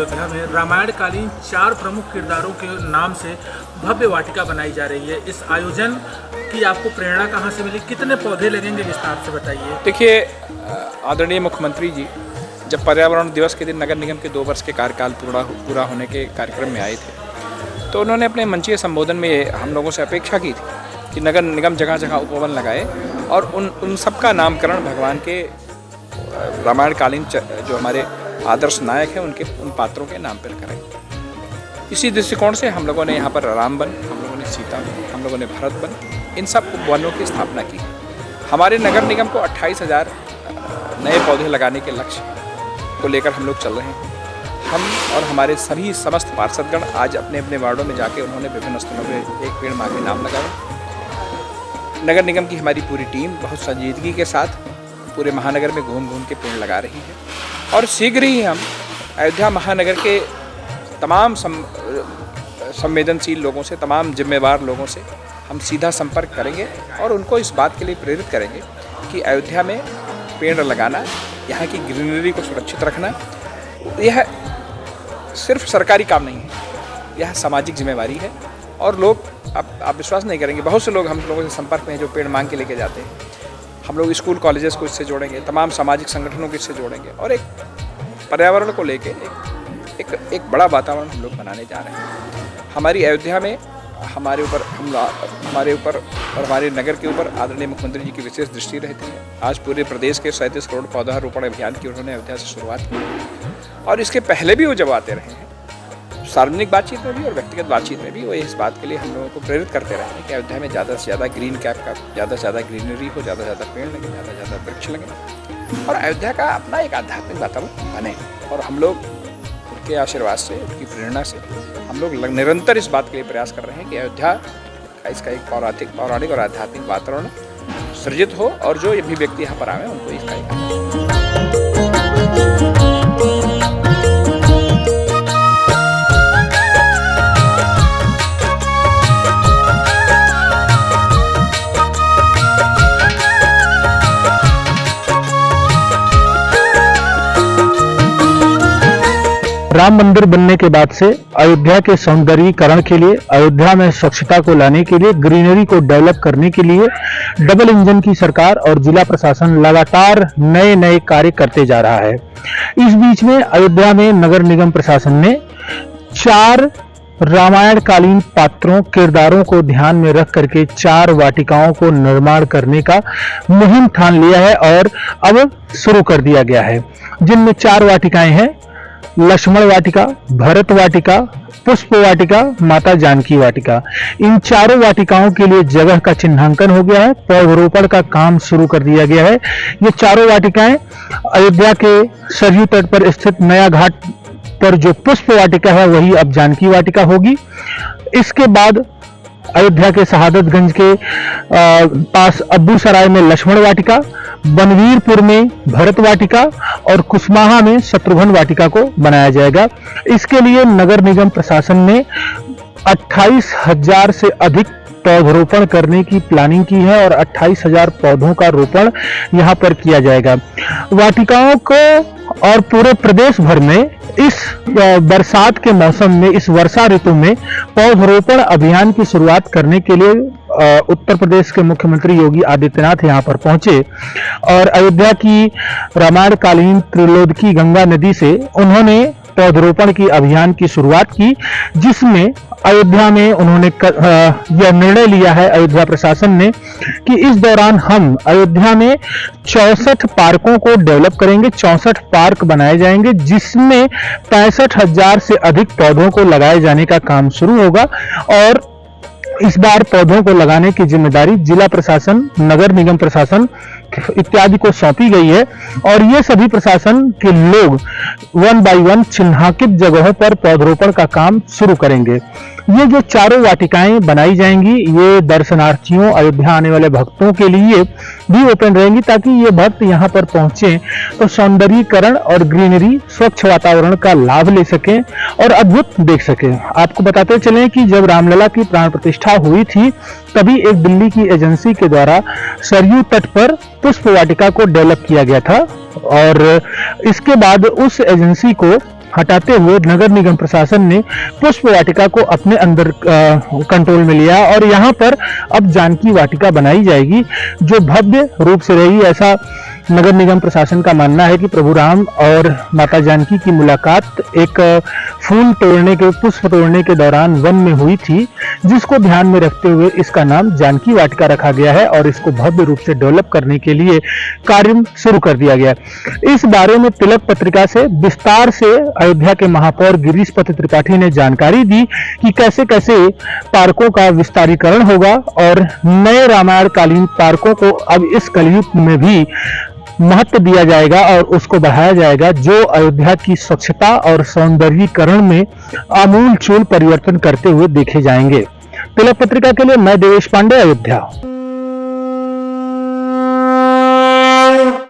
अयोध्या में रामायण कालीन 4 प्रमुख किरदारों के नाम से भव्य वाटिका बनाई जा रही है। इस आयोजन की आपको प्रेरणा कहाँ से मिली? कितने पौधे लगेंगे, विस्तार से बताइए। देखिए, आदरणीय मुख्यमंत्री जी जब पर्यावरण दिवस के दिन नगर निगम के 2 वर्ष के कार्यकाल पूरा होने के कार्यक्रम में आए थे, तो उन्होंने अपने मंचीय संबोधन में हम लोगों से अपेक्षा की थी कि नगर निगम जगह जगह उपवन लगाए और उन सब का नामकरण भगवान के रामायण कालीन जो हमारे आदर्श नायक हैं उन पात्रों के नाम पर करें। इसी दृष्टिकोण से हम लोगों ने यहाँ पर राम वन, हम लोगों ने सीता वन, हम लोगों ने भरत वन, इन सब उपवनों की स्थापना की। हमारे नगर निगम को 28,000 नए पौधे लगाने के लक्ष्य को लेकर हम लोग चल रहे हैं। हम और हमारे सभी समस्त पार्षदगण आज अपने अपने वार्डों में जाके उन्होंने विभिन्न स्थलों पर एक पेड़ मांगे नाम लगाए। नगर निगम की हमारी पूरी टीम बहुत संजीदगी के साथ पूरे महानगर में घूम घूम के पेड़ लगा रही है और शीघ्र ही हम अयोध्या महानगर के तमाम संवेदनशील लोगों से, तमाम जिम्मेवार लोगों से हम सीधा संपर्क करेंगे और उनको इस बात के लिए प्रेरित करेंगे कि अयोध्या में पेड़ लगाना, यहाँ की ग्रीनरी को सुरक्षित रखना, यह सिर्फ सरकारी काम नहीं है, यह सामाजिक जिम्मेवारी है। और लोग आप विश्वास नहीं करेंगे, बहुत से लोग हम लोगों से संपर्क में हैं जो पेड़ मांग के लेके जाते हैं। हम लोग स्कूल कॉलेजेस को इससे जोड़ेंगे, तमाम सामाजिक संगठनों को इससे जोड़ेंगे और एक पर्यावरण को लेके एक बड़ा वातावरण हम लोग बनाने जा रहे हैं। हमारी अयोध्या में हमारे ऊपर और हमारे नगर के ऊपर आदरणीय मुख्यमंत्री जी की विशेष दृष्टि रहती है। आज पूरे प्रदेश के 37 करोड़ पौधारोपण अभियान की उन्होंने अयोध्या से शुरुआत की और इसके पहले भी वो जब आते रहे हैं, सार्वजनिक बातचीत में भी और व्यक्तिगत बातचीत में भी वो इस बात के लिए हम लोगों को प्रेरित करते रहे हैं कि अयोध्या में ज़्यादा से ज़्यादा ग्रीन कैप का, ज़्यादा से ज़्यादा ग्रीनरी हो, ज़्यादा से ज़्यादा पेड़ लगे, ज़्यादा से ज़्यादा वृक्ष लगे और अयोध्या का अपना एक आध्यात्मिक वातावरण बने। और हम लोग उनके आशीर्वाद से, उनकी प्रेरणा से हम लोग निरंतर इस बात के लिए प्रयास कर रहे हैं कि अयोध्या का इसका एक पौराणिक और आध्यात्मिक वातावरण सृजित हो और जो भी व्यक्ति यहाँ पर आए उनको इसका राम मंदिर बनने के बाद से अयोध्या के सौंदर्यीकरण के लिए, अयोध्या में स्वच्छता को लाने के लिए, ग्रीनरी को डेवलप करने के लिए डबल इंजन की सरकार और जिला प्रशासन लगातार नए कार्य करते जा रहा है। इस बीच में अयोध्या में नगर निगम प्रशासन ने 4 रामायण कालीन पात्रों, किरदारों को ध्यान में रख करके 4 वाटिकाओं को निर्माण करने का मुहिम ठान लिया है और अब शुरू कर दिया गया है, जिनमें 4 वाटिकाएं हैं: लक्ष्मण वाटिका, भरत वाटिका, पुष्प वाटिका, माता जानकी वाटिका। इन 4 वाटिकाओं के लिए जगह का चिन्हांकन हो गया है, पौधरोपण का काम शुरू कर दिया गया है। ये 4 वाटिकाएं अयोध्या के सरयू तट पर स्थित नया घाट पर जो पुष्प वाटिका है वही अब जानकी वाटिका होगी। इसके बाद अयोध्या के शहादतगंज के पास अब्बू सराय में लक्ष्मण वाटिका, बनवीरपुर में भरत वाटिका और कुशमाहा में शत्रुघ्न वाटिका को बनाया जाएगा। इसके लिए नगर निगम प्रशासन ने 28,000 से अधिक पौधरोपण करने की प्लानिंग की है और 28,000 पौधों का रोपण यहां पर किया जाएगा। वाटिकाओं को और पूरे प्रदेश भर में इस बरसात के मौसम में, इस वर्षा ऋतु में पौधरोपण अभियान की शुरुआत करने के लिए उत्तर प्रदेश के मुख्यमंत्री योगी आदित्यनाथ यहां पर पहुंचे और अयोध्या की रामायण कालीन त्रिलोदकी गंगा नदी से उन्होंने पौधरोपण की अभियान की शुरुआत की, जिसमें अयोध्या में उन्होंने यह निर्णय लिया है, अयोध्या प्रशासन ने, कि इस दौरान हम अयोध्या में 64 पार्कों को डेवलप करेंगे। 64 पार्क बनाए जाएंगे जिसमें 65,000 से अधिक पौधों को लगाए जाने का काम शुरू होगा और इस बार पौधों को लगाने की जिम्मेदारी जिला प्रशासन, नगर निगम प्रशासन इत्यादि को सौंपी गई है और ये सभी प्रशासन के लोग 1 बाय 1 चिन्हांकित जगहों पर पौधरोपण का काम शुरू करेंगे। ये जो 4 वाटिकाएं बनाई जाएंगी ये दर्शनार्थियों, अयोध्या आने वाले भक्तों के लिए भी ओपन रहेंगी ताकि ये भक्त यहाँ पर पहुंचे तो सौंदर्यीकरण और ग्रीनरी, स्वच्छ वातावरण का लाभ ले सकें और अद्भुत देख सकें। आपको बताते चलें कि जब रामलला की प्राण प्रतिष्ठा हुई थी तभी एक दिल्ली की एजेंसी के द्वारा सरयू तट पर पुष्प वाटिका को डेवलप किया गया था और इसके बाद उस एजेंसी को हटाते हुए नगर निगम प्रशासन ने पुष्प वाटिका को अपने अंदर कंट्रोल में लिया और यहाँ पर अब जानकी वाटिका बनाई जाएगी जो भव्य रूप से रहेगी। ऐसा नगर निगम प्रशासन का मानना है कि प्रभु राम और माता जानकी की मुलाकात एक पुष्प तोड़ने के दौरान वन में हुई थी, जिसको ध्यान में रखते हुए इसका नाम जानकी वाटिका रखा गया है और इसको भव्य रूप से डेवलप करने के लिए कार्य शुरू कर दिया गया। इस बारे में तिलक पत्रिका से विस्तार से अयोध्या के महापौर गिरीश पति त्रिपाठी ने जानकारी दी कि कैसे कैसे पार्कों का विस्तारीकरण होगा और नए रामायण कालीन पार्कों को अब इस कलयुग में भी महत्व दिया जाएगा और उसको बढ़ाया जाएगा, जो अयोध्या की स्वच्छता और सौंदर्यीकरण में आमूल चूल परिवर्तन करते हुए देखे जाएंगे। तिलक पत्रिका के लिए मैं देवेश पांडे, अयोध्या।